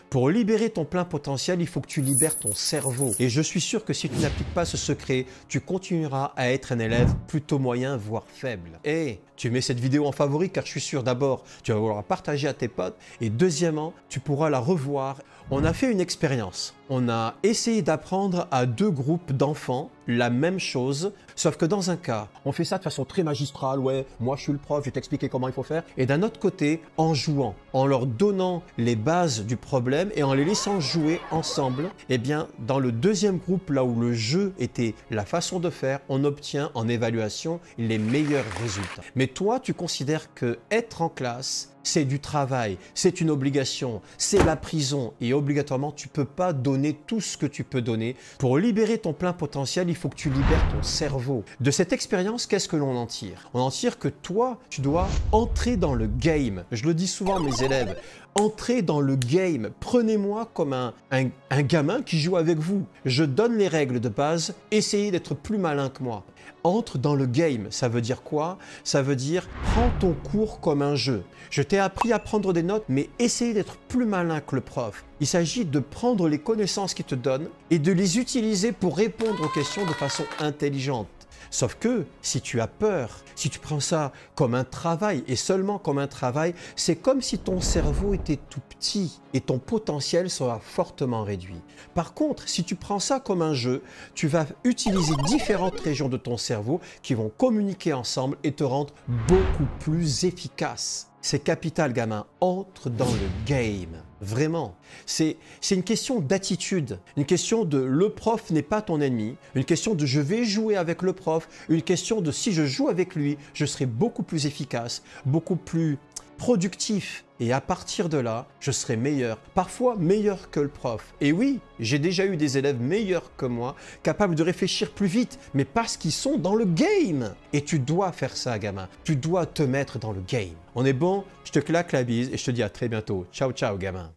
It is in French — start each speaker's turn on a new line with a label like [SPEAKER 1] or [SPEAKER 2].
[SPEAKER 1] Pour libérer ton plein potentiel, il faut que tu libères ton cerveau. Et je suis sûr que si tu n'appliques pas ce secret, tu continueras à être un élève plutôt moyen, voire faible. Et tu mets cette vidéo en favori car je suis sûr d'abord, tu vas vouloir la partager à tes potes et deuxièmement, tu pourras la revoir. On a fait une expérience. On a essayé d'apprendre à deux groupes d'enfants la même chose, sauf que dans un cas, on fait ça de façon très magistrale, ouais, moi je suis le prof, je vais t'expliquer comment il faut faire. Et d'un autre côté, en jouant, en leur donnant les bases du problème et en les laissant jouer ensemble, eh bien, dans le deuxième groupe, là où le jeu était la façon de faire, on obtient en évaluation les meilleurs résultats. Mais toi, tu considères que être en classe, c'est du travail, c'est une obligation, c'est la prison et obligatoirement, tu ne peux pas donner tout ce que tu peux donner. Pour libérer ton plein potentiel, il faut que tu libères ton cerveau. De cette expérience, qu'est-ce que l'on en tire? On en tire que toi, tu dois entrer dans le game. Je le dis souvent à mes élèves, entrez dans le game. Prenez-moi comme un gamin qui joue avec vous. Je donne les règles de base, essayez d'être plus malin que moi. Entre dans le game, ça veut dire quoi? Ça veut dire prends ton cours comme un jeu. Je t'ai appris à prendre des notes, mais essaye d'être plus malin que le prof. Il s'agit de prendre les connaissances qu'il te donne et de les utiliser pour répondre aux questions de façon intelligente. Sauf que si tu as peur, si tu prends ça comme un travail et seulement comme un travail, c'est comme si ton cerveau était tout petit et ton potentiel sera fortement réduit. Par contre, si tu prends ça comme un jeu, tu vas utiliser différentes régions de ton cerveau qui vont communiquer ensemble et te rendre beaucoup plus efficace. C'est capital, gamin. Entre dans le game. Vraiment. C'est une question d'attitude. Une question de le prof n'est pas ton ennemi. Une question de je vais jouer avec le prof. Une question de si je joue avec lui, je serai beaucoup plus efficace, beaucoup plus productif. Et à partir de là, je serai meilleur. Parfois meilleur que le prof. Et oui, j'ai déjà eu des élèves meilleurs que moi, capables de réfléchir plus vite, mais parce qu'ils sont dans le game. Et tu dois faire ça, gamin. Tu dois te mettre dans le game. On est bon? Je te claque la bise et je te dis à très bientôt. Ciao, ciao, gamin.